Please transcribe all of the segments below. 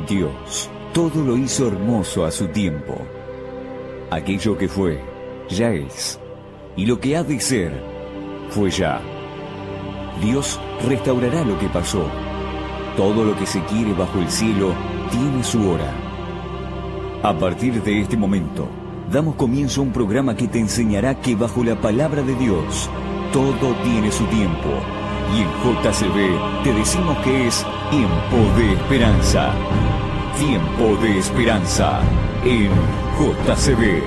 Dios todo lo hizo hermoso a su tiempo. Aquello que fue, ya es, y lo que ha de ser, fue ya. Dios restaurará lo que pasó. Todo lo que se quiere bajo el cielo tiene su hora. A partir de este momento, damos comienzo a un programa que te enseñará que bajo la palabra de Dios, todo tiene su tiempo. Y en JCB te decimos que es tiempo de esperanza. Tiempo de esperanza en JCB.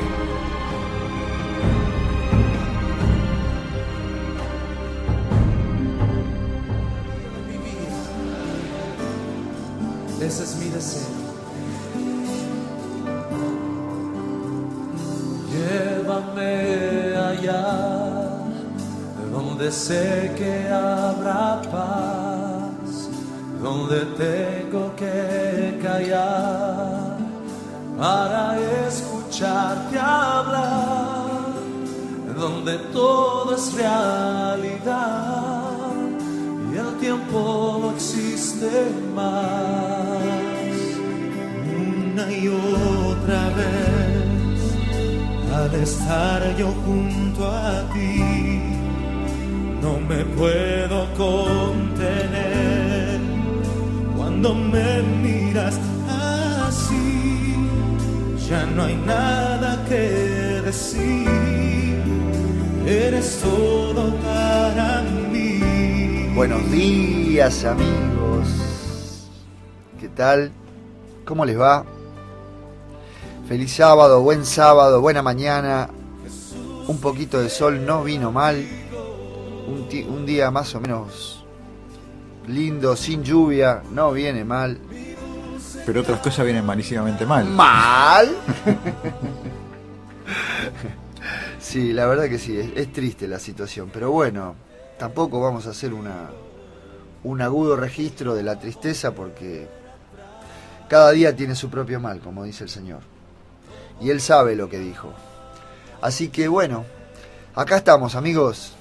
Ese es mi deseo. Llévame allá, donde sé que habrá paz, donde tengo que callar para escucharte hablar, donde todo es realidad y el tiempo no existe más. Una y otra vez, al estar yo junto a ti, no me puedo contener. Cuando me miras así, ya no hay nada que decir. Eres todo para mí. Buenos días, amigos. ¿Qué tal? ¿Cómo les va? Feliz sábado, buena mañana. Un poquito de sol no vino mal. Un día más o menos lindo, sin lluvia, no viene mal. Pero otras cosas vienen malísimamente mal. ¿Mal? Sí, la verdad que sí, es triste la situación. Pero bueno, tampoco vamos a hacer un agudo registro de la tristeza porque cada día tiene su propio mal, como dice el Señor. Y Él sabe lo que dijo. Así que bueno, acá estamos, amigos.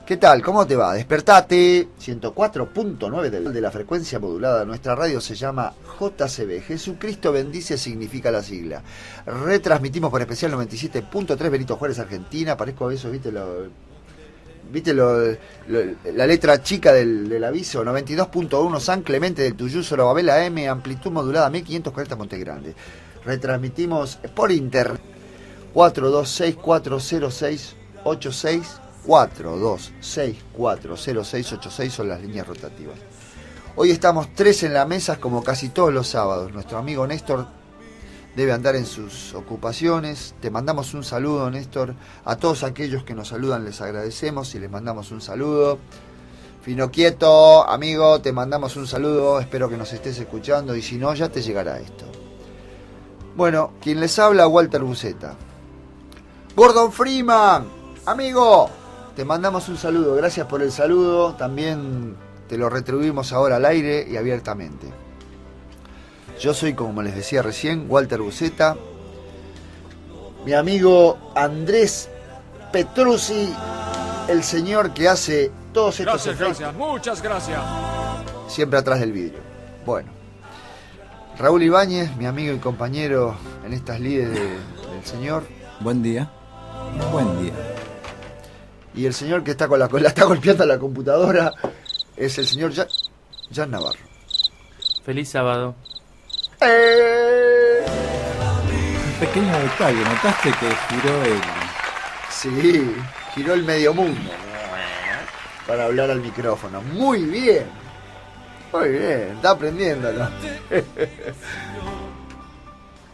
¿Qué tal? ¿Cómo te va? Despertate. 104.9 de la frecuencia modulada. Nuestra radio se llama JCB. Jesucristo bendice significa la sigla. Retransmitimos por especial 97.3 Benito Juárez, Argentina. Parezco a eso, ¿viste la letra chica del aviso? 92.1 San Clemente del Tuyú, Babela M, amplitud modulada 1540 Monte Grande. Retransmitimos por internet 42640686, 42640686 son las líneas rotativas. Hoy estamos 3 en la mesa como casi todos los sábados. Nuestro amigo Néstor debe andar en sus ocupaciones. Te mandamos un saludo, Néstor. A todos aquellos que nos saludan les agradecemos y les mandamos un saludo. Fino Quieto, amigo, te mandamos un saludo. Espero que nos estés escuchando y si no, ya te llegará esto. Bueno, quien les habla, Walter Buceta. Gordon Freeman, amigo, te mandamos un saludo. Gracias por el saludo. También te lo retribuimos ahora al aire y abiertamente. Yo soy, como les decía recién, Walter Buceta. Mi amigo Andrés Petruzzi, el señor que hace todos estos efectos. Gracias, muchas gracias. Siempre atrás del vidrio. Bueno, Raúl Ibáñez, mi amigo y compañero en estas lides del Señor. Buen día. Buen día. Y el señor que está está golpeando la computadora es el señor Jan Navarro. Feliz sábado. Un pequeño detalle, ¿notaste que giró el...? Sí, giró el medio mundo para hablar al micrófono. Muy bien, está aprendiendo, ¿no?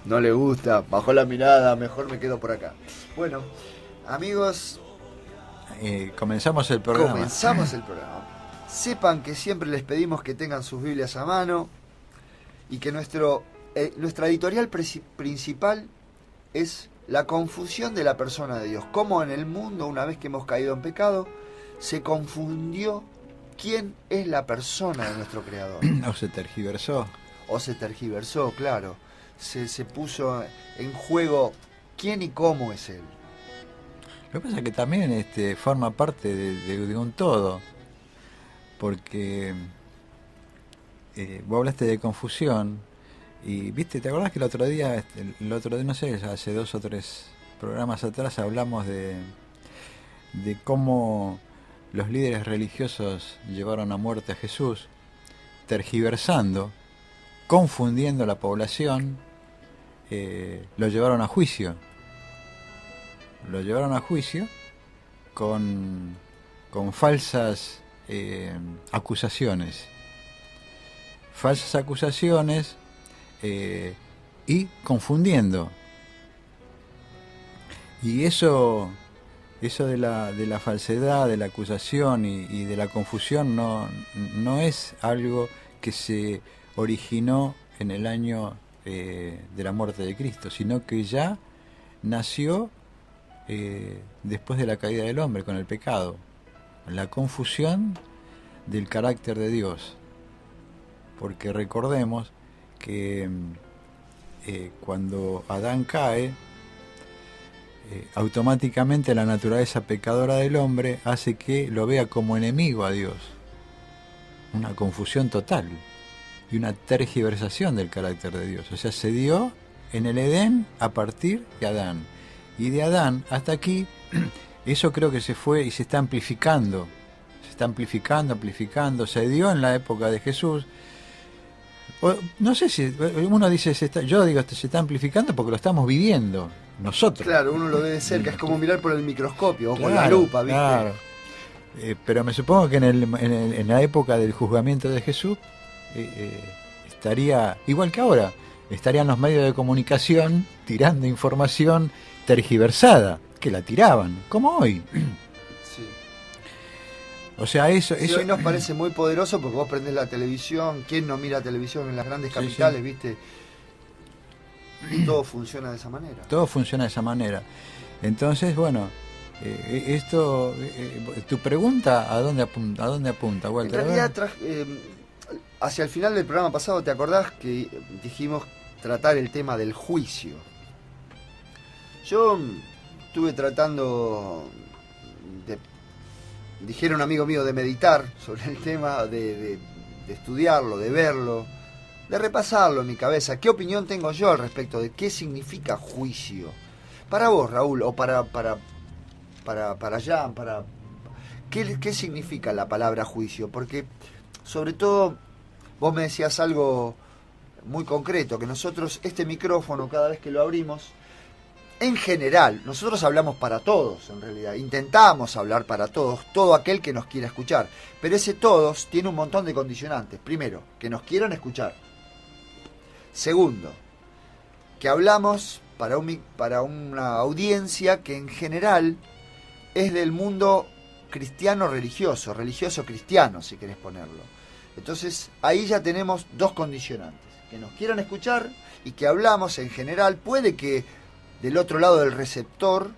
No le gusta, bajó la mirada, mejor me quedo por acá. Bueno, amigos, comenzamos el programa. Sepan que siempre les pedimos que tengan sus Biblias a mano y que nuestra editorial principal es la confusión de la persona de Dios. Cómo en el mundo, una vez que hemos caído en pecado, se confundió quién es la persona de nuestro Creador. O se tergiversó. Claro. Se puso en juego quién y cómo es Él. Lo que pasa es que también forma parte de un todo. Porque vos hablaste de confusión Y viste, ¿te acordás que el otro día, no sé, hace 2 o 3 programas atrás hablamos de cómo los líderes religiosos llevaron a muerte a Jesús, tergiversando, confundiendo a la población, lo llevaron a juicio. Lo llevaron a juicio con falsas acusaciones. Falsas acusaciones y confundiendo. Y eso de la falsedad, de la acusación y de la confusión no es algo que se originó en el año de la muerte de Cristo, sino que ya nació después de la caída del hombre, con el pecado, la confusión del carácter de Dios. Porque recordemos que cuando Adán cae, automáticamente la naturaleza pecadora del hombre hace que lo vea como enemigo a Dios. Una confusión total y una tergiversación del carácter de Dios. O sea, se dio en el Edén a partir de Adán. Y de Adán hasta aquí, eso creo que se fue y se está amplificando. Se está amplificando. Se dio en la época de Jesús. No sé si uno dice, yo digo, se está amplificando porque lo estamos viviendo nosotros. Claro, uno lo ve de cerca, es como mirar por el microscopio o con la lupa, ¿viste? Claro. Pero me supongo que en la época del juzgamiento de Jesús estaría, igual que ahora, estarían los medios de comunicación tirando información tergiversada, que la tiraban, como hoy. Sí. O sea, eso hoy nos parece muy poderoso porque vos prendés la televisión. ¿Quién no mira televisión en las grandes capitales, viste? Y todo funciona de esa manera. Todo funciona de esa manera. Entonces, bueno, tu pregunta, ¿a dónde apunta, Walter? En realidad, hacia el final del programa pasado, ¿te acordás que dijimos tratar el tema del juicio? Yo estuve tratando dijera un amigo mío, de meditar sobre el tema, de estudiarlo, de verlo, de repasarlo en mi cabeza. ¿Qué opinión tengo yo al respecto de qué significa juicio? Para vos, Raúl, o para Jan, ¿qué significa la palabra juicio? Porque, sobre todo, vos me decías algo muy concreto, que nosotros, este micrófono, cada vez que lo abrimos, en general, nosotros hablamos para todos, en realidad. Intentamos hablar para todos, todo aquel que nos quiera escuchar. Pero ese todos tiene un montón de condicionantes. Primero, que nos quieran escuchar. Segundo, que hablamos para una audiencia que en general es del mundo cristiano religioso cristiano, si querés ponerlo. Entonces, ahí ya tenemos dos condicionantes. Que nos quieran escuchar y que hablamos en general. Puede que del otro lado del receptor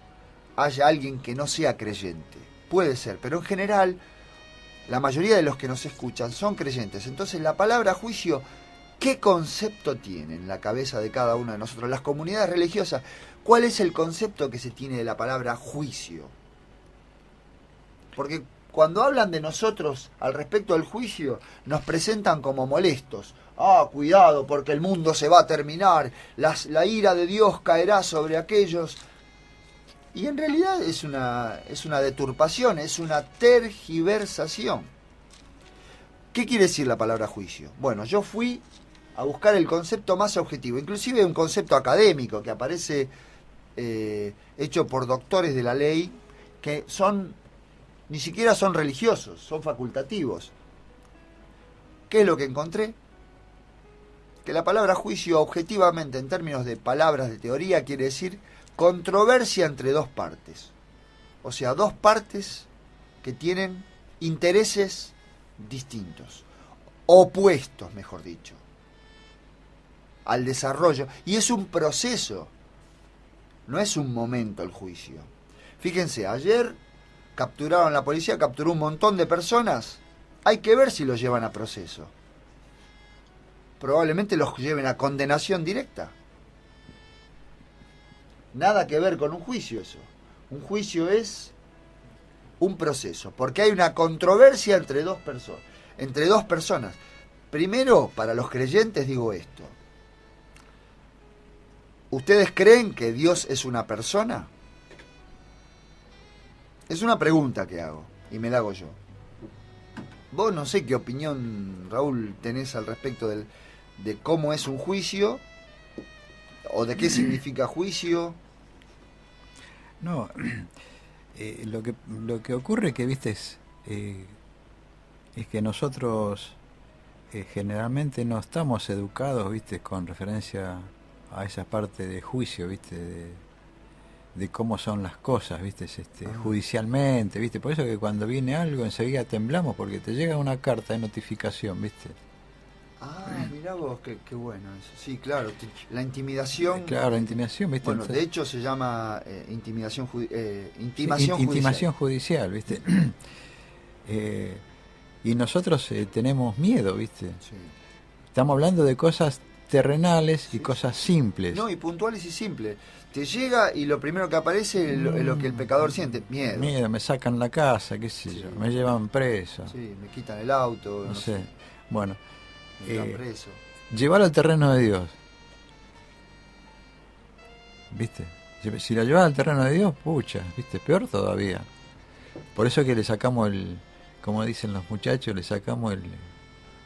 haya alguien que no sea creyente. Puede ser, pero en general la mayoría de los que nos escuchan son creyentes. Entonces la palabra juicio, ¿qué concepto tiene en la cabeza de cada uno de nosotros? Las comunidades religiosas, ¿cuál es el concepto que se tiene de la palabra juicio? Porque cuando hablan de nosotros al respecto del juicio, nos presentan como molestos. Cuidado, porque el mundo se va a terminar, la ira de Dios caerá sobre aquellos. Y en realidad es una deturpación, es una tergiversación. ¿Qué quiere decir la palabra juicio? Bueno, yo fui a buscar el concepto más objetivo, inclusive un concepto académico que aparece hecho por doctores de la ley, que ni siquiera son religiosos, son facultativos. ¿Qué es lo que encontré? Que la palabra juicio, objetivamente, en términos de palabras de teoría, quiere decir controversia entre dos partes. O sea, dos partes que tienen intereses distintos, opuestos, mejor dicho, al desarrollo. Y es un proceso, no es un momento el juicio. Fíjense, ayer la policía capturó un montón de personas. Hay que ver si los llevan a proceso. Probablemente los lleven a condenación directa. Nada que ver con un juicio eso. Un juicio es un proceso, porque hay una controversia entre dos personas. Primero, para los creyentes digo esto. ¿Ustedes creen que Dios es una persona? Es una pregunta que hago, y me la hago yo. Vos no sé qué opinión, Raúl, tenés al respecto de cómo es un juicio, o de qué significa juicio. No, lo que ocurre que, viste, es que nosotros generalmente no estamos educados, viste, con referencia a esa parte de juicio, viste, de cómo son las cosas, viste, judicialmente, viste. Por eso que cuando viene algo enseguida temblamos, porque te llega una carta de notificación, viste. Ah, mirá vos, qué bueno eso. Sí, claro, la intimidación. Claro, la intimidación, viste. Bueno, de hecho se llama intimación judicial, viste. Y nosotros tenemos miedo, viste. Sí. Estamos hablando de cosas terrenales y Sí. cosas simples. No, y puntuales y simples. Te llega y lo primero que aparece es lo que el pecador siente, miedo. Miedo, me sacan la casa, qué sé Sí. yo, me llevan preso, Sí, me quitan el auto, no sé. Bueno, me llevan preso. llevar al terreno de Dios. ¿Viste? Si la llevas al terreno de Dios, pucha, ¿viste? Peor todavía. Por eso que le sacamos como dicen los muchachos, le sacamos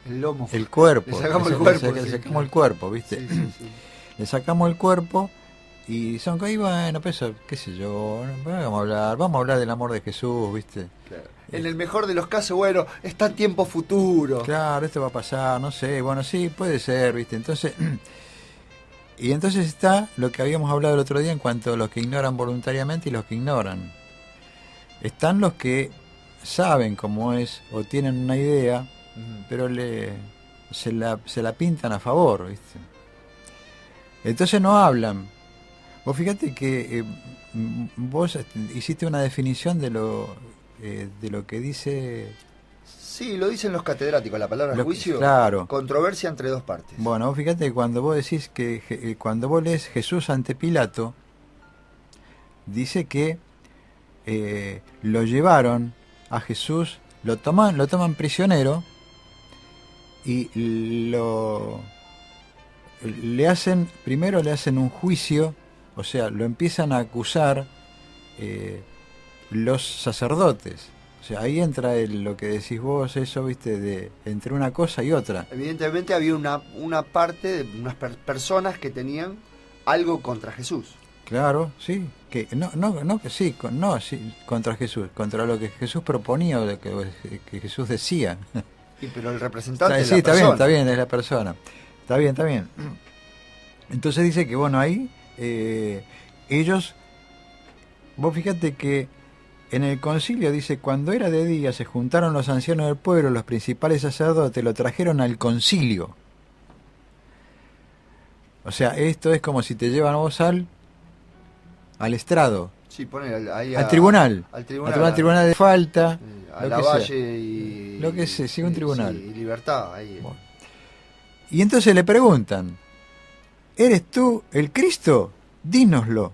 El lomo. el cuerpo. Le sacamos el cuerpo, Le sí, sacamos claro. el cuerpo, ¿viste? Sí, sí, sí. Le sacamos el cuerpo y son que ahí, bueno, pues eso, qué sé yo, vamos a hablar del amor de Jesús, ¿viste? Claro. En el mejor de los casos, bueno, está en tiempo futuro. Claro, esto va a pasar, no sé, bueno, sí, puede ser, ¿viste? Entonces, y entonces está lo que habíamos hablado el otro día en cuanto a los que ignoran voluntariamente y los que ignoran. Están los que saben cómo es o tienen una idea, Ujú. pero se la pintan a favor, ¿viste? Entonces no hablan. Vos fíjate que vos hiciste una definición de lo que dice. Sí, lo dicen los catedráticos, la palabra Lo que- juicio. claro. Controversia entre dos partes. Bueno, vos fíjate que cuando vos decís que cuando vos lees Jesús ante Pilato, dice que lo llevaron a Jesús, lo toman prisionero y primero le hacen un juicio, o sea, lo empiezan a acusar los sacerdotes. O sea, ahí entra lo que decís vos, eso, viste, de entre una cosa y otra. Evidentemente había una parte de unas personas que tenían algo contra Jesús. Claro, sí, que sí, contra Jesús, contra lo que Jesús proponía o lo que Jesús decía. Sí, pero el representante es Sí, la está persona. bien, es la persona. Está bien. Entonces dice que, bueno, ahí ellos, vos fíjate que en el concilio dice, cuando era de día se juntaron los ancianos del pueblo, los principales sacerdotes, lo trajeron al concilio. O sea, esto es como si te llevan a vos al estrado, Sí, poner ahí al tribunal, al tribunal, al tribunal de falta, a lo la que sea. Valle y Lo que sea, sí, un tribunal. Sí, y Libertad ahí. Bueno. Y entonces le preguntan, ¿eres tú el Cristo? Dínoslo.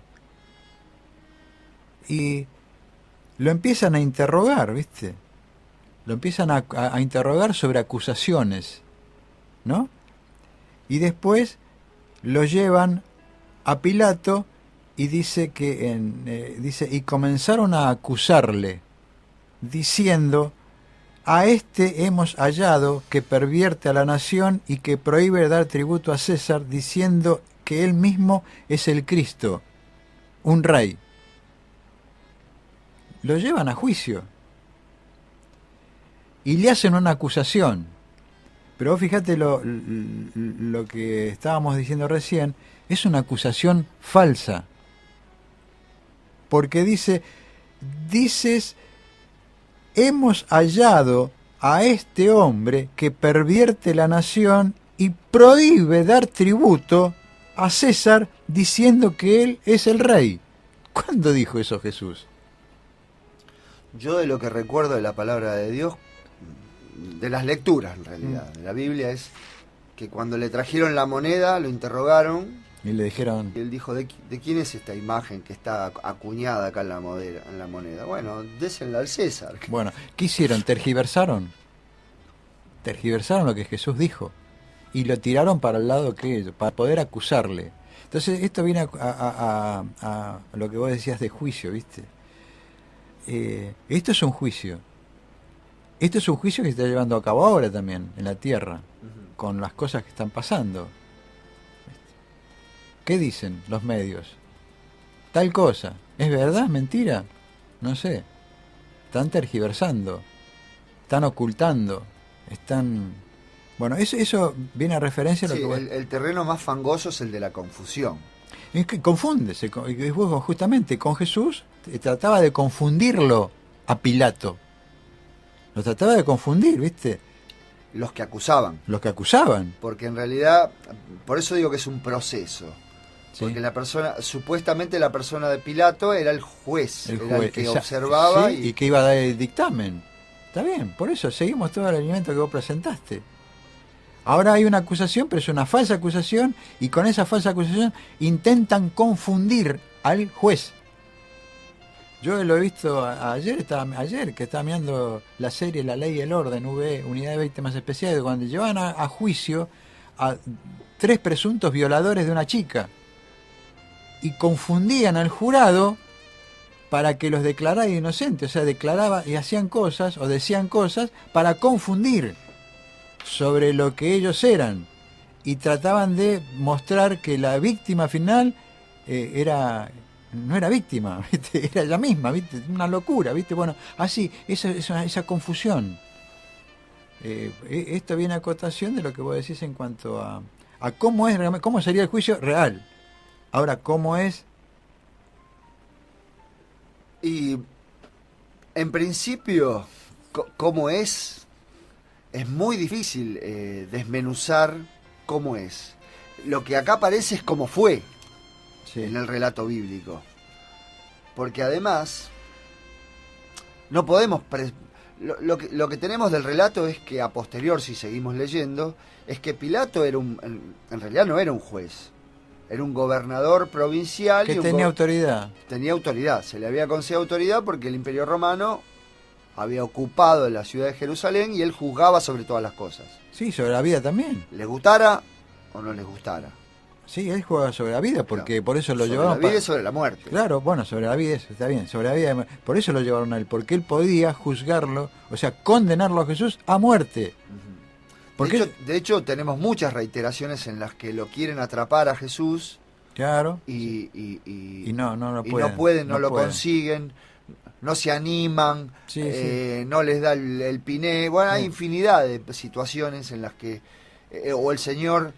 Y lo empiezan a interrogar, ¿viste? Lo empiezan a interrogar sobre acusaciones, ¿no? Y después lo llevan a Pilato y dice y comenzaron a acusarle, diciendo, a este hemos hallado que pervierte a la nación y que prohíbe dar tributo a César, diciendo que él mismo es el Cristo, un rey. Lo llevan a juicio y le hacen una acusación. Pero vos fíjate lo que estábamos diciendo recién, es una acusación falsa. Porque dices, hemos hallado a este hombre que pervierte la nación y prohíbe dar tributo a César diciendo que él es el rey. ¿Cuándo dijo eso Jesús? Yo de lo que recuerdo de la palabra de Dios, de las lecturas en realidad, de la Biblia, es que cuando le trajeron la moneda, lo interrogaron Y le dijeron, y él dijo, ¿de quién es esta imagen que está acuñada acá en la moneda? Bueno, désenla al César. bueno, ¿qué hicieron? ¿Tergiversaron? Tergiversaron lo que Jesús dijo y lo tiraron para el lado que ellos, para poder acusarle. Entonces, esto viene a lo que vos decías de juicio, ¿viste? Esto es un juicio. Esto es un juicio que se está llevando a cabo ahora también, en la tierra, con las cosas que están pasando. ¿Qué dicen los medios? Tal cosa. ¿Es verdad? ¿Es mentira? No sé. Están tergiversando. Están ocultando. Están... Bueno, eso viene a referencia a lo Sí, que vos... el terreno más fangoso es el de la confusión. Es que confúndese. Justamente con Jesús trataba de confundirlo a Pilato. Lo trataba de confundir, ¿viste? Los que acusaban. Los que acusaban. Porque en realidad, por eso digo que es un proceso. Sí. Porque supuestamente la persona de Pilato era el juez, era el que exacto, observaba sí, y que iba a dar el dictamen. Está bien, por eso seguimos todo el alimento que vos presentaste. Ahora hay una acusación, pero es una falsa acusación, y con esa falsa acusación intentan confundir al juez. Yo lo he visto ayer que estaba mirando la serie La Ley y el Orden, Unidad de Víctimas Especiales, cuando llevaban a juicio a 3 presuntos violadores de una chica y confundían al jurado para que los declarara inocentes, o sea, declaraba y hacían cosas o decían cosas para confundir sobre lo que ellos eran, y trataban de mostrar que la víctima final no era víctima, ¿viste? Era ella misma, ¿viste? Una locura, ¿viste? Bueno, así, esa confusión. Esto viene a cotación de lo que vos decís en cuanto a cómo sería el juicio real. Ahora, ¿cómo es? Y en principio, ¿cómo es? Es muy difícil desmenuzar cómo es. Lo que acá aparece es cómo fue, sí, en el relato bíblico. Porque además, no podemos... Lo que tenemos del relato es que a posterior, si seguimos leyendo, es que Pilato en realidad no era un juez. Era un gobernador provincial. Que tenía autoridad. Tenía autoridad. Se le había concedido autoridad porque el Imperio Romano había ocupado la ciudad de Jerusalén y él juzgaba sobre todas las cosas. Sí, sobre la vida también. Les gustara o no les gustara. Sí, él jugaba sobre la vida, porque claro, por eso lo llevaron... Sobre la vida y sobre la muerte. Claro, bueno, sobre la vida, está bien, sobre la vida... Por eso lo llevaron a él, porque él podía juzgarlo, o sea, condenarlo a Jesús a muerte. Porque... De hecho, tenemos muchas reiteraciones en las que lo quieren atrapar a Jesús. Claro. Y no lo consiguen, no se animan, sí. No les da el piné. Bueno, hay infinidad de situaciones en las que o el Señor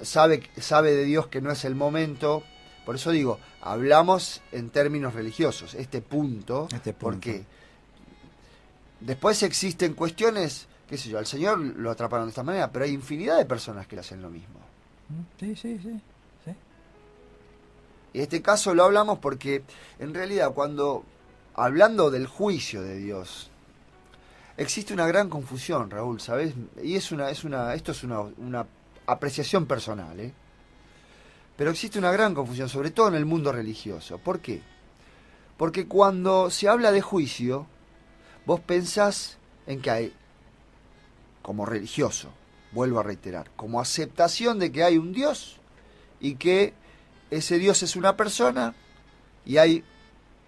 sabe de Dios que no es el momento. Por eso digo, hablamos en términos religiosos, este punto. Porque después existen cuestiones, qué sé yo, al Señor lo atraparon de esta manera, pero hay infinidad de personas que le hacen lo mismo. Sí. En este caso lo hablamos porque, en realidad, hablando del juicio de Dios, existe una gran confusión, Raúl, ¿sabes? Y esto es una apreciación personal, ¿eh? Pero existe una gran confusión, sobre todo en el mundo religioso. ¿Por qué? Porque cuando se habla de juicio, vos pensás en que hay, como religioso, vuelvo a reiterar, como aceptación de que hay un Dios y que ese Dios es una persona y hay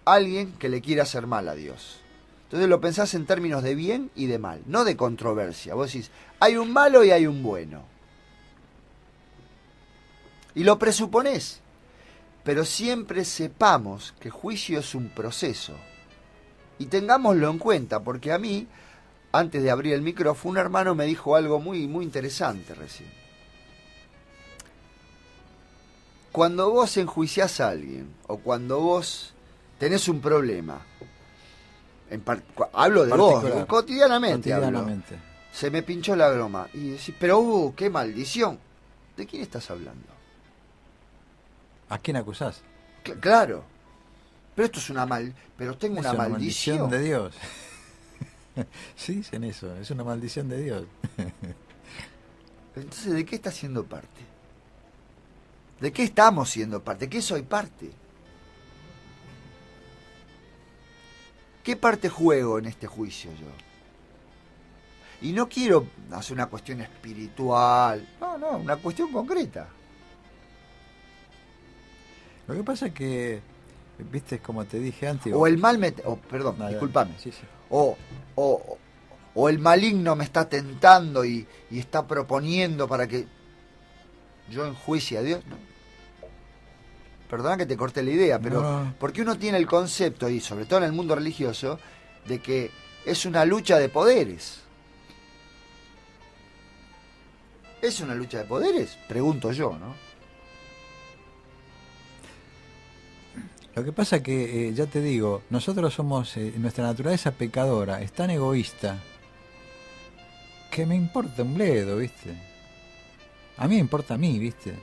alguien que le quiere hacer mal a Dios. Entonces lo pensás en términos de bien y de mal, no de controversia. Vos decís, hay un malo y hay un bueno. Y lo presuponés. Pero siempre sepamos que juicio es un proceso. Y tengámoslo en cuenta, porque a mí, antes de abrir el micrófono, un hermano me dijo algo muy, muy interesante recién. Cuando vos enjuiciás a alguien, o cuando vos tenés un problema, hablo de vos, cotidianamente hablo. Se me pinchó la broma. Y decís, pero qué maldición. ¿De quién estás hablando? ¿A quién acusás? Claro. Pero esto es pero tengo una maldición de Dios. Sí, dicen eso, es una maldición de Dios. Entonces, ¿de qué estás siendo parte? ¿De qué estamos siendo parte? ¿De qué soy parte? ¿Qué parte juego en este juicio yo? Y no quiero hacer una cuestión espiritual, no, una cuestión concreta. Lo que pasa es que, viste, como te dije antes... O el mal perdón, Nada, discúlpame. sí, sí. O el maligno me está tentando y está proponiendo para que yo enjuicie a Dios. No. Perdona que te corté la idea, pero No. porque uno tiene el concepto, y sobre todo en el mundo religioso, de que es una lucha de poderes. ¿Es una lucha de poderes? Pregunto yo, ¿no? Lo que pasa que, ya te digo, nosotros somos, nuestra naturaleza pecadora es tan egoísta que me importa un bledo, ¿viste? A mí me importa a mí, ¿viste?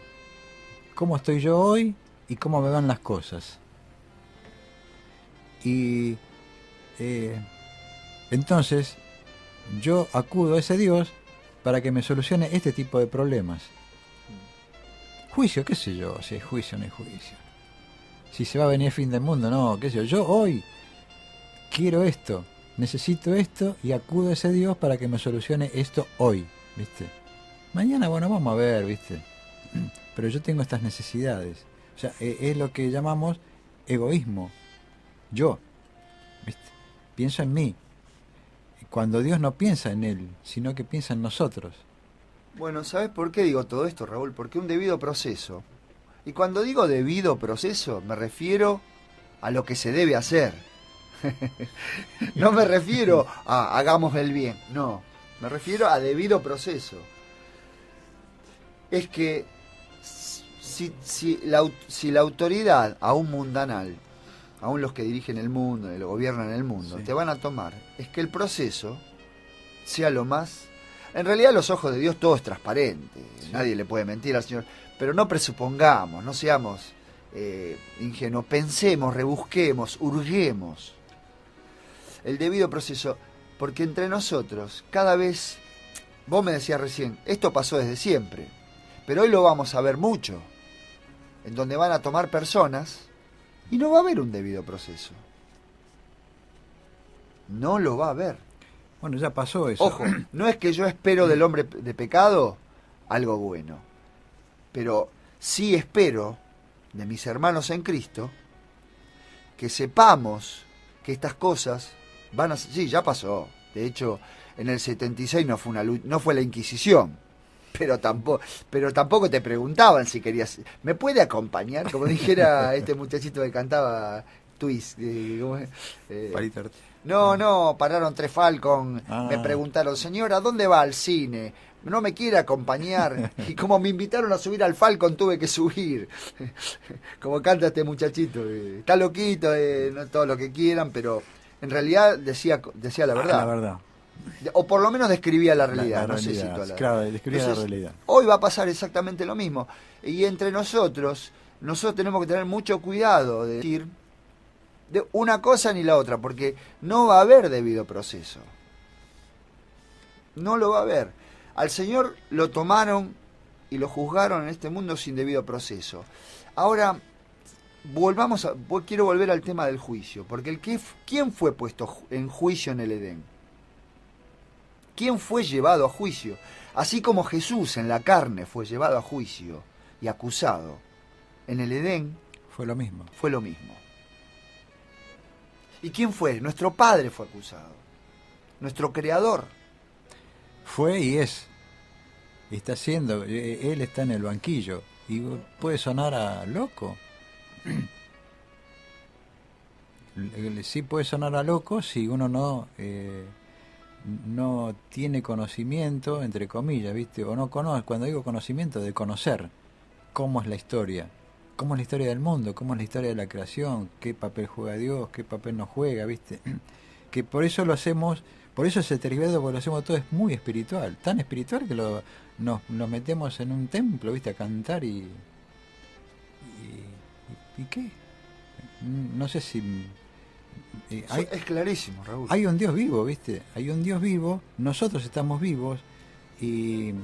Cómo estoy yo hoy y cómo me van las cosas. Y entonces yo acudo a ese Dios para que me solucione este tipo de problemas. Juicio, qué sé yo, si es juicio o no es juicio. Si se va a venir el fin del mundo, no, qué sé yo. Yo hoy quiero esto, necesito esto y acudo a ese Dios para que me solucione esto hoy, ¿viste? Mañana, bueno, vamos a ver, ¿viste? Pero yo tengo estas necesidades. O sea, es lo que llamamos egoísmo. Yo, ¿viste? Pienso en mí. Cuando Dios no piensa en Él, sino que piensa en nosotros. Bueno, ¿sabes por qué digo todo esto, Raúl? Porque un debido proceso. Y cuando digo debido proceso, me refiero a lo que se debe hacer. No me refiero a hagamos el bien, no. Me refiero a debido proceso. Es que si la autoridad, aún mundanal, aún los que dirigen el mundo, lo gobiernan el mundo, Sí. te van a tomar, es que el proceso sea lo más... En realidad a los ojos de Dios todo es transparente, Sí. Nadie le puede mentir al Señor, pero no presupongamos, no seamos ingenuos, pensemos, rebusquemos, hurguemos el debido proceso, porque entre nosotros cada vez, vos me decías recién, esto pasó desde siempre, pero hoy lo vamos a ver mucho, en donde van a tomar personas y no va a haber un debido proceso. No lo va a haber. Bueno, ya pasó eso. Ojo, no es que yo espero del hombre de pecado algo bueno, pero sí espero de mis hermanos en Cristo que sepamos que estas cosas van a... Sí, ya pasó. De hecho, en el 76 no fue no fue la Inquisición, pero tampoco te preguntaban si querías... ¿Me puede acompañar? Como dijera este muchachito que cantaba Twist. ¿Cómo es? Palito Ortega. No, pararon 3 Falcon, Ah. me preguntaron, señora, ¿dónde va al cine? No me quiere acompañar. Y como me invitaron a subir al Falcon, tuve que subir. Como canta este muchachito. Está loquito, no todo lo que quieran, pero en realidad decía la verdad. La verdad. O por lo menos describía la realidad. La no sé si realidad, toda la... claro, describía la Entonces, realidad. hoy va a pasar exactamente lo mismo. Y entre nosotros tenemos que tener mucho cuidado de decir de una cosa ni la otra, porque no va a haber debido proceso. No lo va a haber. Al Señor lo tomaron y lo juzgaron en este mundo sin debido proceso. Ahora, quiero volver al tema del juicio, porque ¿quién fue puesto en juicio en el Edén? ¿Quién fue llevado a juicio? Así como Jesús en la carne fue llevado a juicio y acusado, en el Edén Fue lo mismo. fue lo mismo. ¿Y quién fue? Nuestro Padre fue acusado. Nuestro Creador. Fue y es. Y está haciendo. Él está en el banquillo. Y puede sonar a loco. Sí puede sonar a loco si uno no tiene conocimiento, entre comillas, ¿viste? O no conoce. Cuando digo conocimiento, de conocer cómo es la historia. Cómo es la historia del mundo, cómo es la historia de la creación, qué papel juega Dios, qué papel no juega, ¿viste? Que por eso lo hacemos, por eso ese tergiverso, porque lo hacemos todo, es muy espiritual, tan espiritual que nos metemos en un templo, ¿viste? A cantar ¿y qué? No sé si... Es clarísimo, Raúl. Hay un Dios vivo, ¿viste? Hay un Dios vivo, nosotros estamos vivos y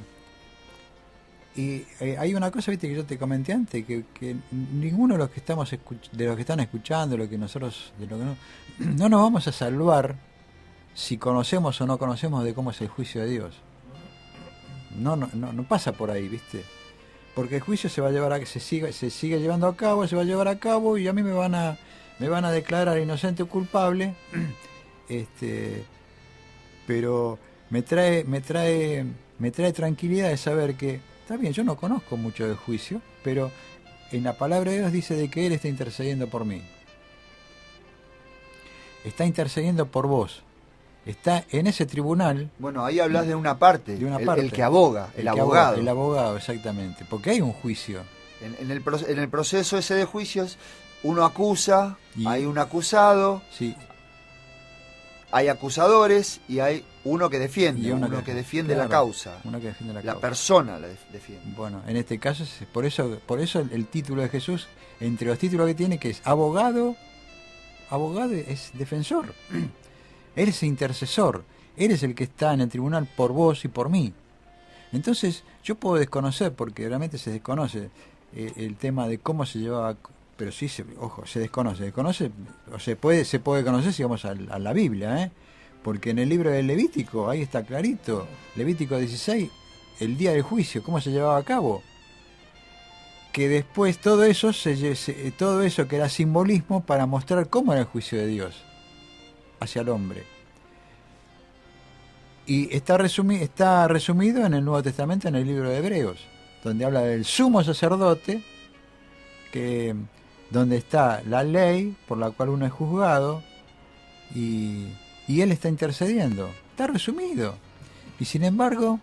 hay una cosa, viste, que yo te comenté antes, que ninguno de los que estamos de los que están escuchando, lo que nosotros, de lo que no nos vamos a salvar si conocemos o no conocemos de cómo es el juicio de Dios. No pasa por ahí, viste. porque el juicio se va a llevar se sigue llevando a cabo, se va a llevar a cabo y a mí me van a declarar inocente o culpable. Pero me trae tranquilidad de saber que está bien, yo no conozco mucho del juicio, pero en la palabra de Dios dice de que Él está intercediendo por mí. Está intercediendo por vos. Está en ese tribunal. Bueno, ahí hablas de una parte, el que aboga, el abogado. El abogado, exactamente, porque hay un juicio. En el proceso ese de juicios, uno acusa, hay un acusado, sí, hay acusadores y hay uno que defiende, y uno que defiende claro, la causa. Uno que defiende la causa. Persona la defiende. Bueno, en este caso, por eso el título de Jesús, entre los títulos que tiene, que es abogado es defensor. Él es intercesor. Él es el que está en el tribunal por vos y por mí. Entonces, yo puedo desconocer, porque realmente se desconoce el tema de cómo se llevaba, pero sí, se desconoce, o se puede conocer si vamos a la Biblia, porque en el libro de Levítico, ahí está clarito, Levítico 16, el día del juicio, cómo se llevaba a cabo. Que después todo eso que era simbolismo para mostrar cómo era el juicio de Dios hacia el hombre. Y está resumido en el Nuevo Testamento, en el libro de Hebreos, donde habla del sumo sacerdote, donde está la ley por la cual uno es juzgado, y él está intercediendo. Está resumido. Y sin embargo,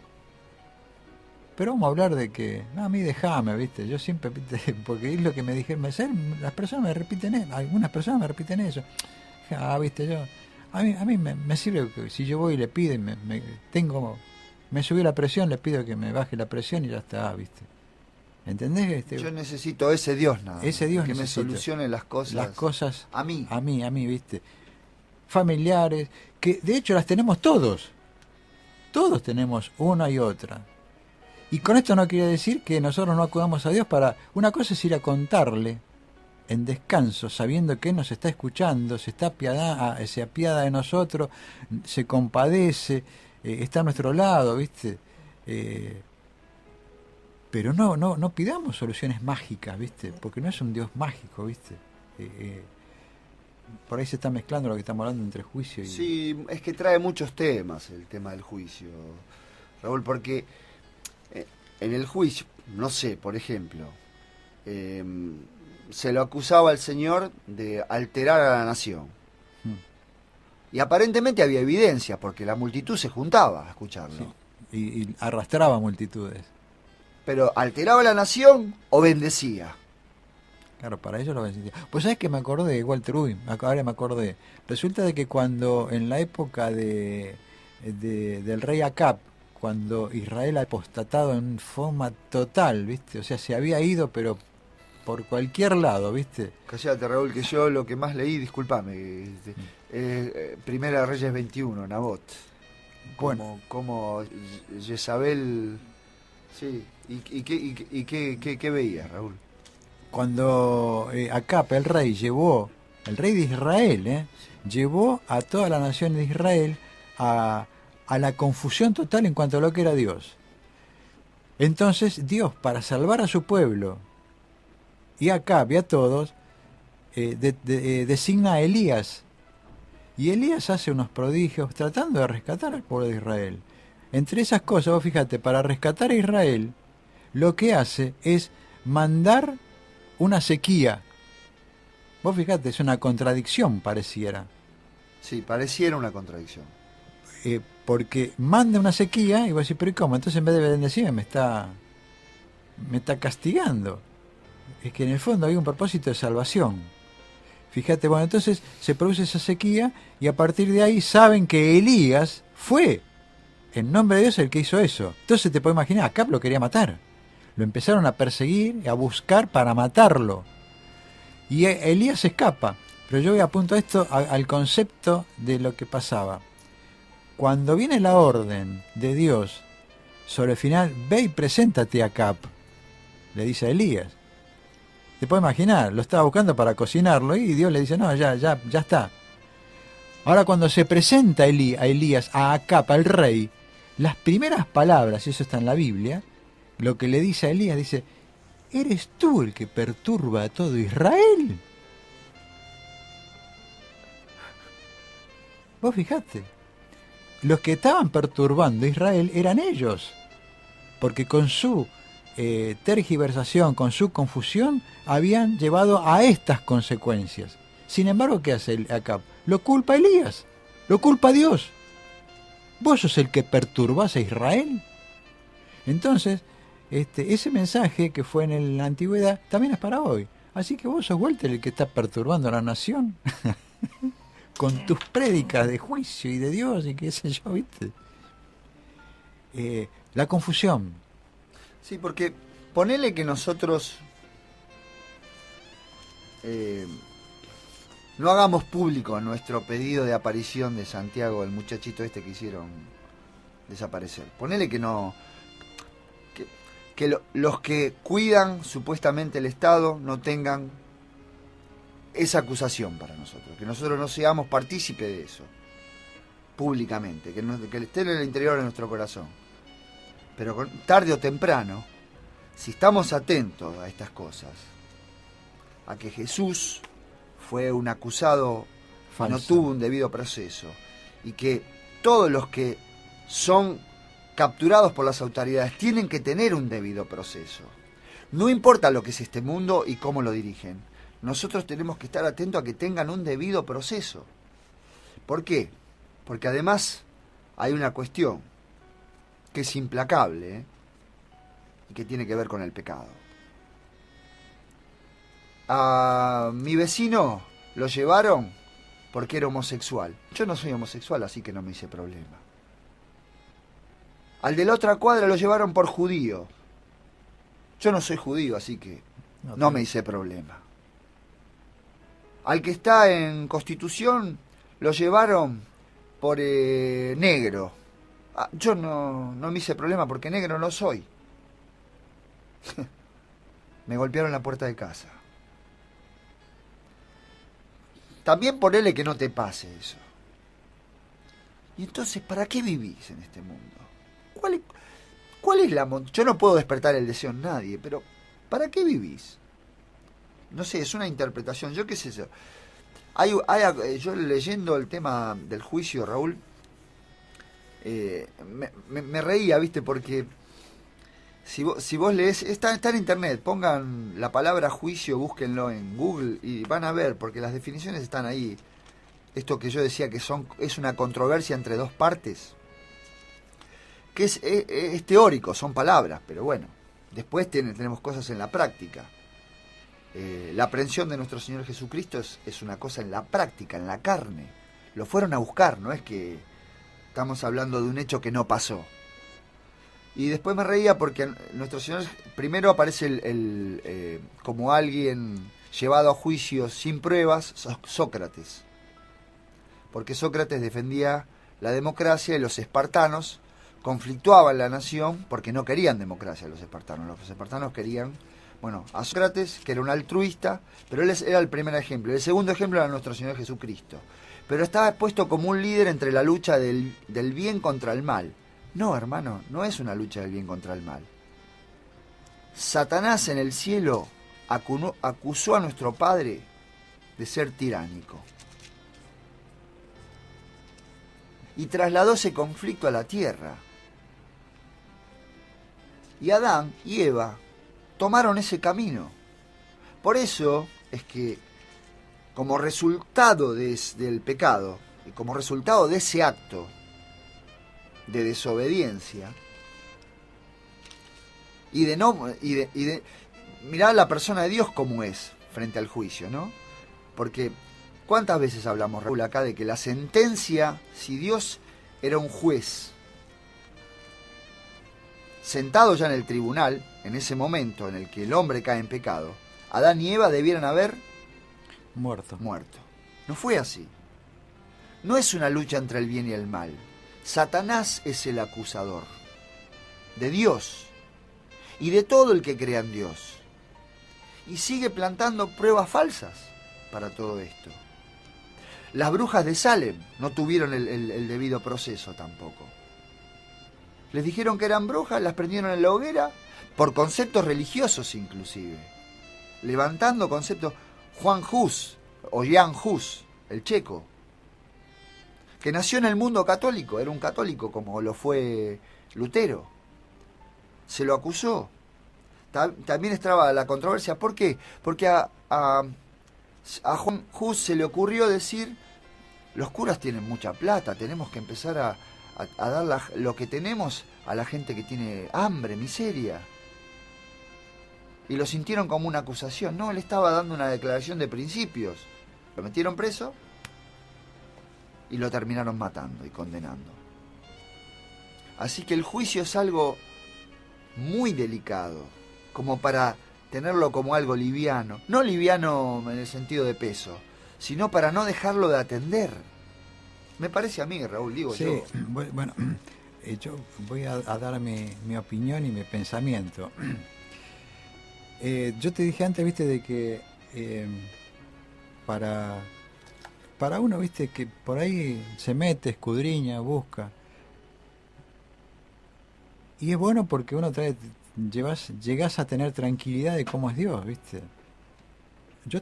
pero vamos a hablar de que, no, a mí déjame, ¿viste? Yo siempre, ¿viste? Porque es lo que me dijeron, las personas me repiten eso, algunas personas me repiten eso. ¿Viste? A mí me sirve que si yo voy y le pido y me subió la presión, le pido que me baje la presión y ya está, ¿viste? ¿Entendés? Yo necesito ese Dios nada. Ese Dios que necesito. Me solucione las cosas a mí. A mí, ¿viste? Familiares, que de hecho las tenemos todos. Todos tenemos una y otra. Y con esto no quiere decir que nosotros no acudamos a Dios para... Una cosa es ir a contarle en descanso, sabiendo que Él nos está escuchando, se apiada de nosotros, se compadece, está a nuestro lado, ¿viste? Pero no pidamos soluciones mágicas, ¿viste? Porque no es un Dios mágico, ¿viste? Por ahí se está mezclando lo que estamos hablando entre juicio y... Sí, es que trae muchos temas el tema del juicio, Raúl, porque en el juicio, no sé, por ejemplo, se lo acusaba al Señor de alterar a la nación. Y aparentemente había evidencia, porque la multitud se juntaba a escucharlo. Sí, y arrastraba multitudes. Pero, ¿alteraba a la nación o bendecía? Claro, para ellos lo bendecía. Pues sabes que me acordé de Walter Ubin, ahora me acordé. Resulta de que cuando, en la época del rey Acab, cuando Israel ha apostatado en forma total, ¿viste? O sea, se había ido, pero por cualquier lado, ¿viste? Cállate, Raúl, que yo lo que más leí, discúlpame, Primera de Reyes 21, Nabot. Bueno. Como Jezabel... Sí, ¿y qué veías, Raúl? Cuando Acab, el rey de Israel, llevó a toda la nación de Israel a la confusión total en cuanto a lo que era Dios. Entonces Dios, para salvar a su pueblo y a Acab y a todos, designa a Elías. Y Elías hace unos prodigios tratando de rescatar al pueblo de Israel. Entre esas cosas, vos fíjate, para rescatar a Israel, lo que hace es mandar una sequía. Vos fíjate, es una contradicción, pareciera. Sí, pareciera una contradicción. Porque manda una sequía y vos decís, pero ¿y cómo? Entonces en vez de bendecirme me está castigando. Es que en el fondo hay un propósito de salvación. Fíjate, bueno, entonces se produce esa sequía y a partir de ahí saben que Elías fue, en nombre de Dios, el que hizo eso. Entonces te puedes imaginar, Acab lo quería matar. Lo empezaron a perseguir, a buscar para matarlo. Y Elías escapa. Pero yo voy apunto a esto, al concepto de lo que pasaba. Cuando viene la orden de Dios sobre el final, ve y preséntate a Acab, le dice a Elías. Te puedes imaginar, lo estaba buscando para cocinarlo y Dios le dice, no, ya está. Ahora cuando se presenta a Elías, a Acab, al rey, las primeras palabras, y eso está en la Biblia, lo que le dice a Elías, dice, ¿eres tú el que perturba a todo Israel? Vos fijate, los que estaban perturbando a Israel eran ellos, porque con su tergiversación, con su confusión, habían llevado a estas consecuencias. Sin embargo, ¿qué hace Acab? Lo culpa a Elías, lo culpa a Dios. ¿Vos sos el que perturbás a Israel? Entonces, ese mensaje que fue en la antigüedad también es para hoy. Así que vos sos Walter el que está perturbando a la nación con tus prédicas de juicio y de Dios y qué sé yo, ¿viste? La confusión. Sí, porque ponele que nosotros no hagamos público nuestro pedido de aparición de Santiago, el muchachito este que hicieron desaparecer. Ponele que no... los que cuidan supuestamente el Estado no tengan esa acusación para nosotros, que nosotros no seamos partícipes de eso públicamente, que esté en el interior de nuestro corazón. Pero tarde o temprano, si estamos atentos a estas cosas, a que Jesús fue un acusado, falso, no tuvo un debido proceso, y que todos los que son capturados por las autoridades tienen que tener un debido proceso. No importa lo que es este mundo y cómo lo dirigen. Nosotros tenemos que estar atentos a que tengan un debido proceso. ¿Por qué? Porque además hay una cuestión que es implacable, y que tiene que ver con el pecado. A mi vecino lo llevaron porque era homosexual. Yo no soy homosexual, así que no me hice problema. Al de la otra cuadra lo llevaron por judío. Yo no soy judío, así que no me hice problema. Al que está en Constitución lo llevaron por negro. Yo no me hice problema porque negro no soy. Me golpearon la puerta de casa. También ponele que no te pase eso. Y entonces, ¿para qué vivís en este mundo? ¿Cuál es la Yo no puedo despertar el deseo en nadie, pero ¿para qué vivís? No sé, es una interpretación. Yo qué sé yo. Yo leyendo el tema del juicio, Raúl, me reía, ¿viste? Porque si vos lees, está en internet, pongan la palabra juicio, búsquenlo en Google y van a ver, porque las definiciones están ahí. Esto que yo decía que es una controversia entre dos partes, que es teórico, son palabras, pero bueno, después tenemos cosas en la práctica. La aprehensión de nuestro Señor Jesucristo es una cosa en la práctica, en la carne. Lo fueron a buscar, no es que estamos hablando de un hecho que no pasó. Y después me reía porque nuestro Señor primero aparece como alguien llevado a juicio sin pruebas, Sócrates. Porque Sócrates defendía la democracia y los espartanos conflictuaban la nación porque no querían democracia los espartanos. Los espartanos querían, a Sócrates, que era un altruista, pero él era el primer ejemplo. El segundo ejemplo era nuestro Señor Jesucristo. Pero estaba puesto como un líder entre la lucha del bien contra el mal. No, hermano, no es una lucha del bien contra el mal. Satanás en el cielo acusó a nuestro Padre de ser tiránico. Y trasladó ese conflicto a la tierra. Y Adán y Eva tomaron ese camino. Por eso es que, como resultado del pecado, y como resultado de ese acto de desobediencia, y de mirar a la persona de Dios como es frente al juicio, ¿no? Porque ¿cuántas veces hablamos, Raúl, acá de que la sentencia, si Dios era un juez sentado ya en el tribunal, en ese momento en el que el hombre cae en pecado, Adán y Eva debieran haber muerto. No fue así. No es una lucha entre el bien y el mal. Satanás es el acusador de Dios y de todo el que crea en Dios. Y sigue plantando pruebas falsas para todo esto. Las brujas de Salem no tuvieron el debido proceso tampoco. Les dijeron que eran brujas, las prendieron en la hoguera, por conceptos religiosos inclusive. Levantando conceptos. Juan Hus, o Jan Hus, el checo, que nació en el mundo católico, era un católico como lo fue Lutero. Se lo acusó. También estaba la controversia. ¿Por qué? Porque a Juan Hus se le ocurrió decir: los curas tienen mucha plata, tenemos que empezar a dar lo que tenemos a la gente que tiene hambre, miseria. Y lo sintieron como una acusación. No, él estaba dando una declaración de principios. Lo metieron preso y lo terminaron matando y condenando. Así que el juicio es algo muy delicado, como para tenerlo como algo liviano. No liviano en el sentido de peso, sino para no dejarlo de atender. Me parece a mí, Raúl, digo sí, yo. Bueno, yo voy a dar mi opinión y mi pensamiento. Yo te dije antes, viste, de que para uno, viste, que por ahí se mete, escudriña, busca. Y es bueno porque uno llegás a tener tranquilidad de cómo es Dios, viste. Yo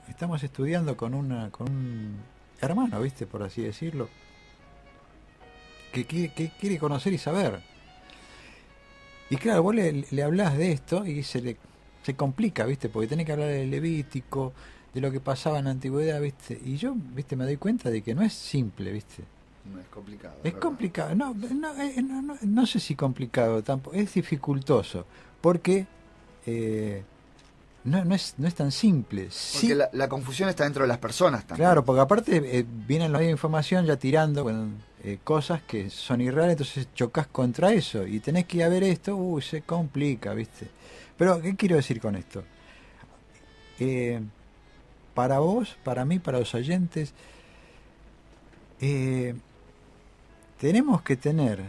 estamos estudiando con un hermano, viste, por así decirlo, que quiere conocer y saber. Y claro, vos le hablás de esto y se complica, ¿viste? Porque tenés que hablar del Levítico, de lo que pasaba en la antigüedad, ¿viste? Y yo, ¿viste? Me doy cuenta de que no es simple, ¿viste? No es complicado. Es complicado. No sé si complicado tampoco. Es dificultoso. Porque no es tan simple. Porque sí, la confusión está dentro de las personas también. claro, porque aparte vienen los medios de información ya tirando cosas que son irreales, entonces chocas contra eso y tenés que ir a ver esto, se complica, ¿viste? Pero, ¿qué quiero decir con esto? Para vos, para mí, para los oyentes, tenemos que tener...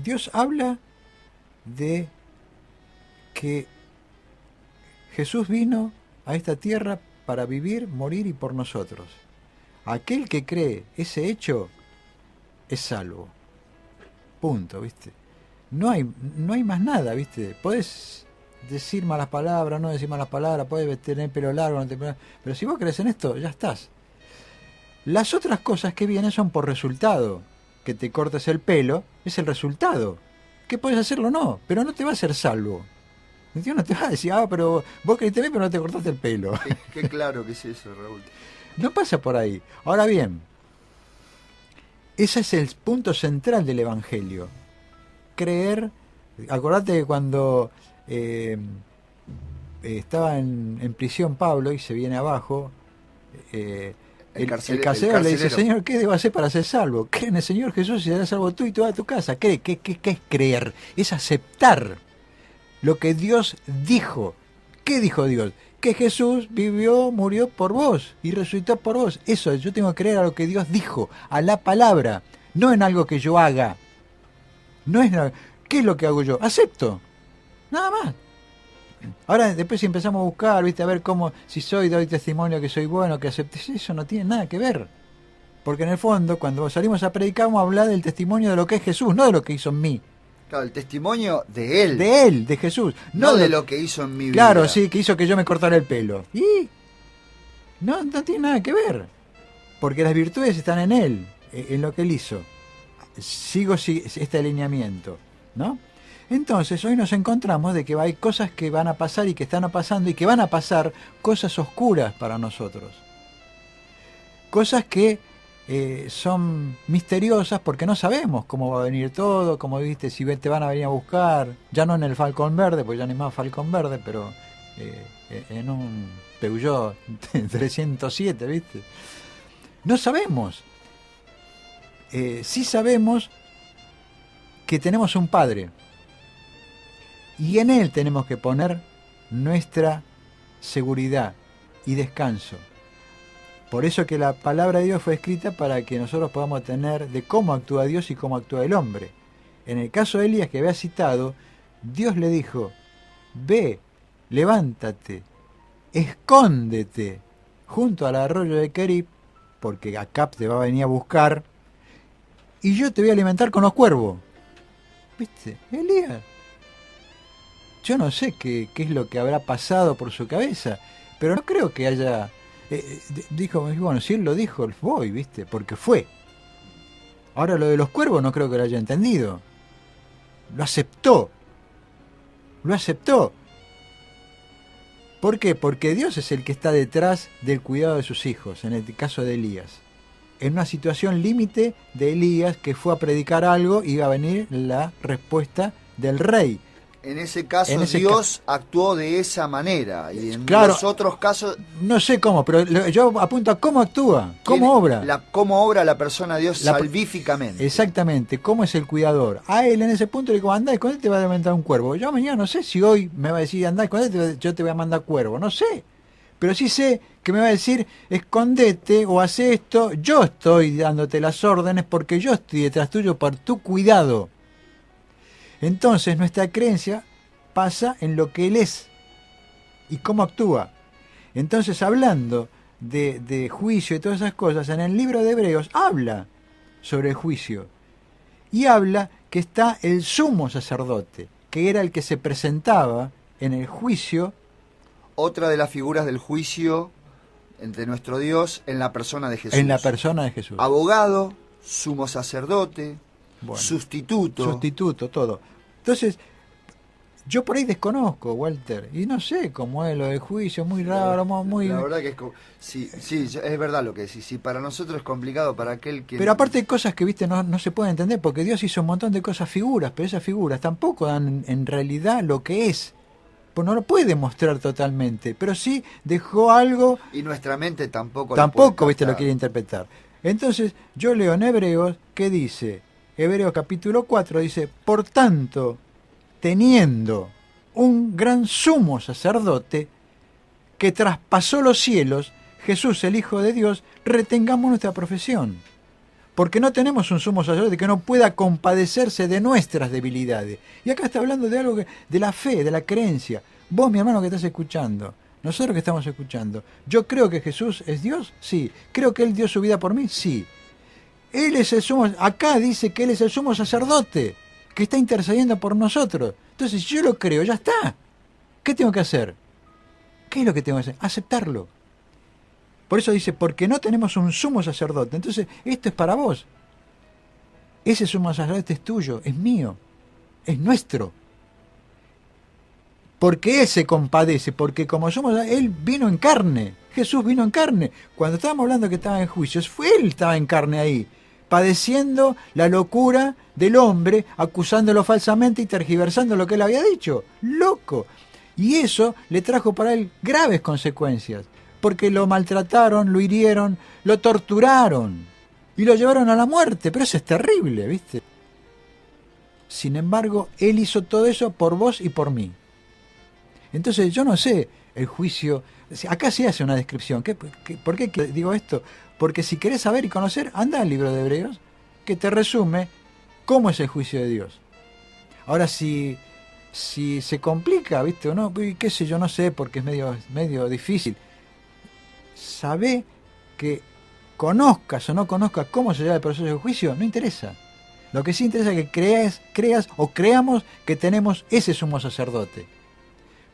Dios habla de que Jesús vino a esta tierra para vivir, morir y por nosotros. Aquel que cree ese hecho es salvo. Punto, ¿viste? No hay más nada, ¿viste? Podés decir malas palabras, no decir malas palabras, podés tener pelo largo, no tener... pero si vos crees en esto, ya estás. Las otras cosas que vienen son por resultado. Que te cortes el pelo es el resultado. ¿Qué podés hacerlo? No, pero no te va a hacer salvo. Dios no te va a decir, pero vos creíste bien, pero no te cortaste el pelo. Qué claro que es eso, Raúl. No pasa por ahí. Ahora bien, ese es el punto central del Evangelio. Creer, acordate que cuando estaba en prisión Pablo y se viene abajo, el carcelero le dice: Señor, ¿qué debo hacer para ser salvo? Cree en el Señor Jesús y serás salvo tú y toda tu casa. ¿Qué es creer? Es aceptar lo que Dios dijo. ¿Qué dijo Dios? Que Jesús vivió, murió por vos y resucitó por vos. Eso, yo tengo que creer a lo que Dios dijo, a la palabra, no en algo que yo haga. No es nada. ¿Qué es lo que hago yo? Acepto. Nada más. Ahora, después si empezamos a buscar, ¿viste? A ver cómo, si doy testimonio que soy bueno, que acepté, eso no tiene nada que ver. Porque en el fondo, cuando salimos a predicar, vamos a hablar del testimonio de lo que es Jesús, no de lo que hizo en mí. Claro, el testimonio de él. De él, de Jesús. No de lo que hizo en mi vida. Claro, sí, que hizo que yo me cortara el pelo. Y no tiene nada que ver. Porque las virtudes están en él, en lo que él hizo. Sigo este alineamiento, ¿no? Entonces, hoy nos encontramos de que hay cosas que van a pasar y que están pasando y que van a pasar cosas oscuras para nosotros. Cosas que son misteriosas porque no sabemos cómo va a venir todo, como viste, si te van a venir a buscar, ya no en el Falcón Verde, pues ya no hay más Falcón Verde, pero en un Peugeot 307, viste. No sabemos. Sí sabemos que tenemos un Padre y en Él tenemos que poner nuestra seguridad y descanso. Por eso que la palabra de Dios fue escrita para que nosotros podamos tener de cómo actúa Dios y cómo actúa el hombre. En el caso de Elías que había citado, Dios le dijo: ve, levántate, escóndete junto al arroyo de Kerib, porque Acab te va a venir a buscar, y yo te voy a alimentar con los cuervos. ¿viste? Elías. Yo no sé qué es lo que habrá pasado por su cabeza, pero no creo que haya... dijo, bueno, si él lo dijo, voy, ¿viste? Porque fue. Ahora lo de los cuervos no creo que lo haya entendido. Lo aceptó. Lo aceptó. ¿Por qué? Porque Dios es el que está detrás del cuidado de sus hijos, en el caso de Elías. En una situación límite de Elías, que fue a predicar algo, iba a venir la respuesta del rey. En ese caso Dios actuó de esa manera, y en claro, los otros casos... No sé cómo, pero yo apunto a cómo actúa, cómo obra. Cómo obra la persona de Dios salvíficamente. Exactamente, cómo es el cuidador. A él en ese punto le digo, andá, ¿y cuándo te va a mandar un cuervo? Yo mañana no sé si hoy me va a decir, andá, yo te voy a mandar cuervo, no sé. Pero sí sé que me va a decir, escondete o haz esto, yo estoy dándote las órdenes porque yo estoy detrás tuyo por tu cuidado. Entonces nuestra creencia pasa en lo que Él es y cómo actúa. Entonces, hablando de juicio y todas esas cosas, en el libro de Hebreos habla sobre el juicio y habla que está el sumo sacerdote, que era el que se presentaba en el juicio. Otra de las figuras del juicio entre nuestro Dios en la persona de Jesús. En la persona de Jesús. Abogado, sumo sacerdote, bueno, sustituto, todo. Entonces, yo por ahí desconozco, Walter, y no sé cómo es lo del juicio, muy raro, muy... La verdad que sí, es verdad lo que decís, sí, para nosotros es complicado, para aquel que... Pero aparte hay cosas que, viste, no se pueden entender, porque Dios hizo un montón de cosas, figuras, pero esas figuras tampoco dan en realidad lo que es. Pues no lo puede mostrar totalmente, pero sí dejó algo... Y nuestra mente tampoco viste, lo quiere interpretar. Entonces, yo leo en Hebreos, ¿qué dice? Hebreos capítulo 4 dice, por tanto, teniendo un gran sumo sacerdote que traspasó los cielos, Jesús el Hijo de Dios, retengamos nuestra profesión. Porque no tenemos un sumo sacerdote que no pueda compadecerse de nuestras debilidades. Y acá está hablando de algo de la fe, de la creencia. Vos, mi hermano, que estás escuchando, nosotros que estamos escuchando, ¿yo creo que Jesús es Dios? Sí. ¿Creo que Él dio su vida por mí? Sí. Él es el sumo, acá dice que Él es el sumo sacerdote, que está intercediendo por nosotros. Entonces, si yo lo creo, ya está. ¿Qué tengo que hacer? ¿Qué es lo que tengo que hacer? Aceptarlo. Por eso dice, porque no tenemos un sumo sacerdote. Entonces, esto es para vos. Ese sumo sacerdote es tuyo, es mío, es nuestro. Porque Él se compadece, porque como somos, Él vino en carne. Jesús vino en carne. Cuando estábamos hablando que estaba en juicios, Él estaba en carne ahí, padeciendo la locura del hombre, acusándolo falsamente y tergiversando lo que Él había dicho. Loco. Y eso le trajo para Él graves consecuencias. Porque lo maltrataron, lo hirieron, lo torturaron y lo llevaron a la muerte, pero eso es terrible, ¿viste? Sin embargo, Él hizo todo eso por vos y por mí. Entonces, yo no sé, el juicio... Acá se hace una descripción. ¿Por qué digo esto? Porque si querés saber y conocer, anda al libro de Hebreos, que te resume cómo es el juicio de Dios. Ahora, si se complica, ¿viste? O no, qué sé yo, no sé, porque es medio difícil. Sabé que conozcas o no conozcas cómo se lleva el proceso de juicio, no interesa. Lo que sí interesa es que creas o creamos que tenemos ese sumo sacerdote.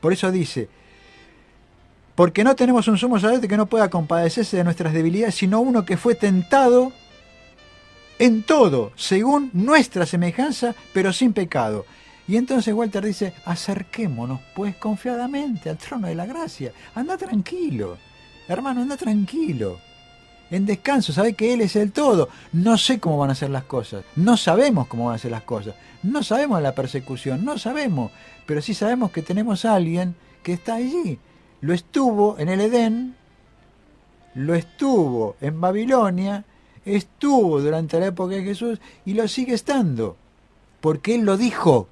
Por eso dice, porque no tenemos un sumo sacerdote que no pueda compadecerse de nuestras debilidades, sino uno que fue tentado en todo, según nuestra semejanza, pero sin pecado. Y entonces Walter dice, acerquémonos pues confiadamente al trono de la gracia. Anda tranquilo. Hermano, anda tranquilo, en descanso, sabe que Él es el todo. No sé cómo van a ser las cosas, no sabemos cómo van a ser las cosas, no sabemos la persecución, no sabemos, pero sí sabemos que tenemos a alguien que está allí. Lo estuvo en el Edén, lo estuvo en Babilonia, estuvo durante la época de Jesús y lo sigue estando, porque Él lo dijo.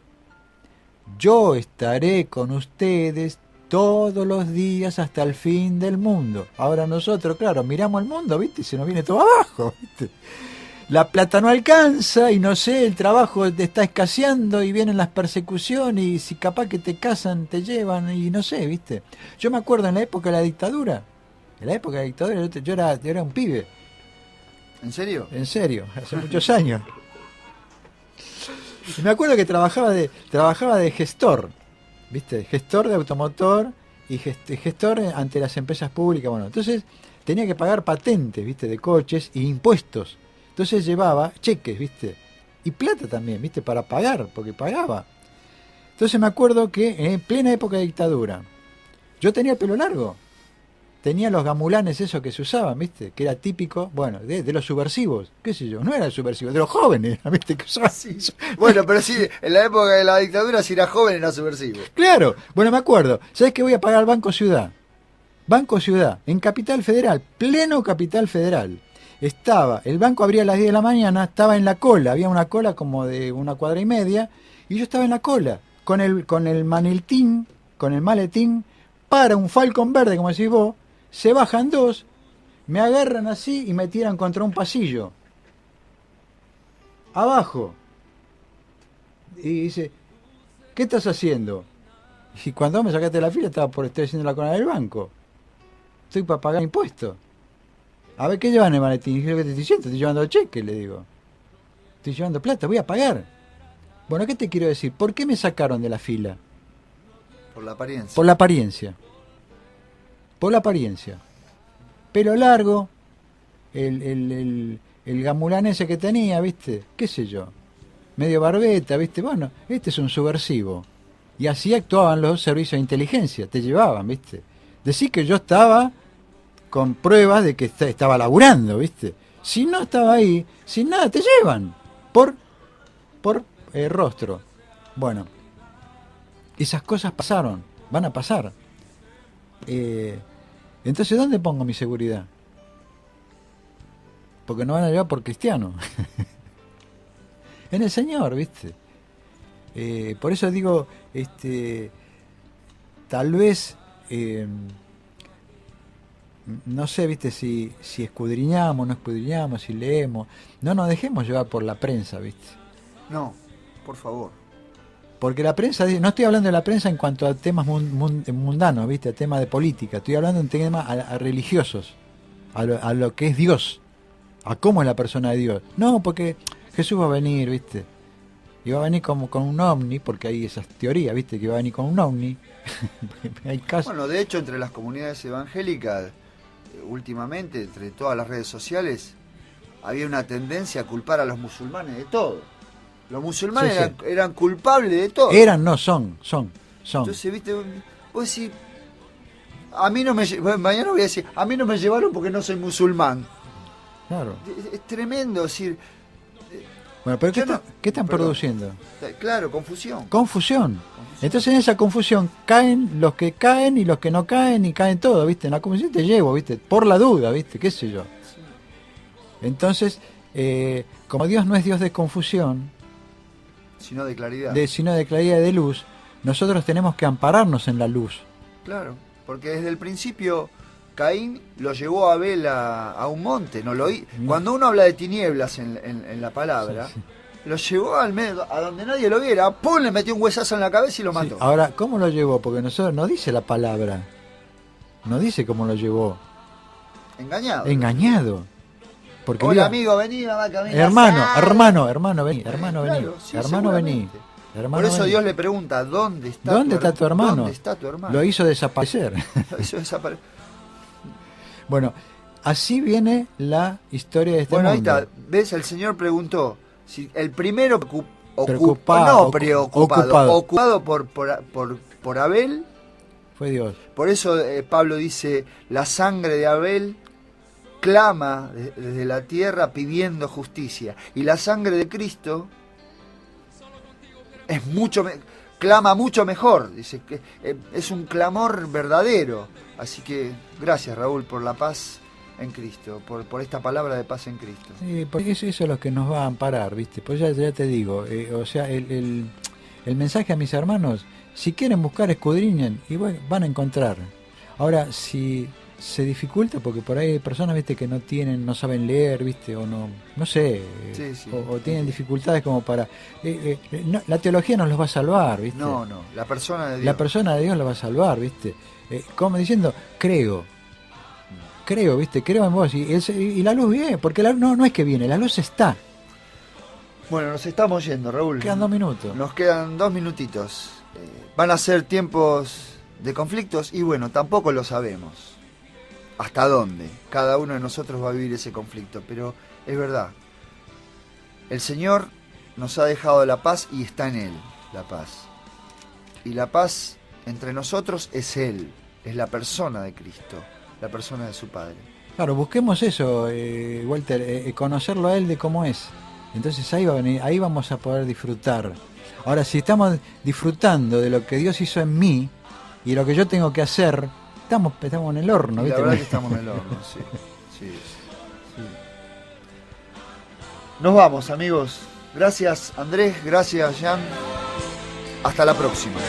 Yo estaré con ustedes todos los días hasta el fin del mundo. Ahora nosotros, claro, miramos al mundo, ¿viste? Y se nos viene todo abajo, ¿viste? La plata no alcanza y no sé, el trabajo te está escaseando y vienen las persecuciones y si capaz que te casan, te llevan y no sé, ¿viste? Yo me acuerdo en la época de la dictadura. En la época de la dictadura yo era un pibe. ¿En serio? En serio, hace muchos años. Y me acuerdo que trabajaba de gestor, ¿viste? Gestor de automotor y gestor ante las empresas públicas. Bueno, entonces tenía que pagar patentes, ¿viste? De coches y impuestos. Entonces llevaba cheques, ¿viste? Y plata también, ¿viste? Para pagar, porque pagaba. Entonces me acuerdo que en plena época de dictadura, yo tenía el pelo largo. Tenía los gamulanes esos que se usaban, ¿viste? Que era típico, bueno, de los subversivos, qué sé yo, no era subversivo, de los jóvenes, ¿viste? Que usaban eso. Bueno, pero sí, en la época de la dictadura, si era joven era subversivo. Claro, bueno, me acuerdo. ¿Sabes qué voy a pagar al Banco Ciudad? Banco Ciudad, en Capital Federal, pleno Capital Federal. Estaba, el banco abría a las 10 de la mañana, estaba en la cola, había una cola como de 1,5 cuadras, y yo estaba en la cola, con el maletín, para un Falcon verde, como decís vos. Se bajan dos, me agarran así y me tiran contra un pasillo. Abajo. Y dice, ¿qué estás haciendo? Y cuando me sacaste de la fila estoy haciendo la cola del banco. Estoy para pagar impuestos. A ver, ¿qué llevan en el maletín? Y yo, ¿qué te estoy diciendo? Estoy llevando cheque, le digo. Estoy llevando plata, voy a pagar. Bueno, ¿qué te quiero decir? ¿Por qué me sacaron de la fila? Por la apariencia. Por la apariencia. Por la apariencia. Pelo largo, el gamulán ese que tenía, ¿viste? ¿Qué sé yo? Medio barbeta, ¿viste? Bueno, este es un subversivo. Y así actuaban los servicios de inteligencia, te llevaban, ¿viste? Decir que yo estaba con pruebas de que estaba laburando, ¿viste? Si no estaba ahí, sin nada, te llevan. Por rostro. Bueno, esas cosas pasaron, van a pasar. Entonces, ¿dónde pongo mi seguridad? Porque no van a llevar por cristiano. En el Señor, ¿viste? Por eso digo, tal vez, no sé, ¿viste? Si escudriñamos, no escudriñamos, si leemos, no nos dejemos llevar por la prensa, ¿viste? No, por favor. Porque la prensa, no estoy hablando de la prensa en cuanto a temas mundanos, ¿viste? A temas de política. Estoy hablando en temas a religiosos, a lo que es Dios, a cómo es la persona de Dios. No, porque Jesús va a venir, ¿viste? Y va a venir como con un ovni, porque hay esas teorías, ¿viste? Que va a venir con un ovni. Hay casos. Bueno, de hecho, entre las comunidades evangélicas, últimamente, entre todas las redes sociales, había una tendencia a culpar a los musulmanes de todo. Los musulmanes eran culpables de todo. Son. Entonces, viste, vos decís, a mí no me, mañana voy a decir, a mí no me llevaron porque no soy musulmán. Claro. Es tremendo, decir. Bueno, pero ¿qué están produciendo? Claro, confusión. Confusión. Entonces en esa confusión caen los que caen y los que no caen y caen todos, ¿viste? En la confusión te llevo, ¿viste? Por la duda, ¿viste? ¿Qué sé yo? Entonces, como Dios no es Dios de confusión, sino de claridad. Sino de claridad y de luz, nosotros tenemos que ampararnos en la luz. Claro, porque desde el principio Caín lo llevó a Abel a un monte, no lo cuando uno habla de tinieblas en la palabra, sí. Lo llevó al medio, a donde nadie lo viera, ¡pum!, le metió un huesazo en la cabeza y lo mató. Sí. Ahora, ¿cómo lo llevó? Porque nosotros no dice la palabra, no dice cómo lo llevó. Engañado. Porque hola, amigo, vení, va a caminar. Hermano, vení. Sí, hermano, vení. Por eso Dios le pregunta, ¿dónde está tu hermano? ¿Dónde está tu hermano? Lo hizo desaparecer. Bueno, así viene la historia de este mundo. Bueno, ahí está. ¿Ves? El Señor preguntó si el primero ocupado por Abel fue Dios. Por eso Pablo dice, la sangre de Abel clama desde la tierra pidiendo justicia, y la sangre de Cristo es clama mucho mejor, dice que es un clamor verdadero. Así que gracias, Raúl, por la paz en Cristo, por esta palabra de paz en Cristo. Sí, porque eso es lo que nos va a amparar, ¿viste? Pues ya te digo, o sea, el mensaje a mis hermanos, si quieren buscar, escudriñen y bueno, van a encontrar. Ahora, si se dificulta, porque por ahí hay personas, ¿viste?, que no saben leer, ¿viste? O no sé, o tienen dificultades como para... la teología nos los va a salvar, ¿viste? No, la persona de Dios. La persona de Dios los va a salvar, ¿viste? Como diciendo, creo, ¿viste? Creo en vos. Y la luz viene, porque la luz no es que viene, la luz está. Bueno, nos estamos yendo, Raúl. Quedan 2 minutos. Nos quedan 2 minutitos. Van a ser tiempos de conflictos y bueno, tampoco lo sabemos hasta dónde cada uno de nosotros va a vivir ese conflicto, pero es verdad, el Señor nos ha dejado la paz y está en Él la paz, y la paz entre nosotros es Él, es la persona de Cristo, la persona de su Padre. Claro, busquemos eso, Walter, conocerlo a Él de cómo es. Entonces ahí vamos a poder disfrutar. Ahora, si estamos disfrutando de lo que Dios hizo en mí y lo que yo tengo que hacer, estamos en el horno, ¿viste? La verdad que estamos en el horno, sí. Nos vamos, amigos. Gracias, Andrés. Gracias, Jan. Hasta la próxima.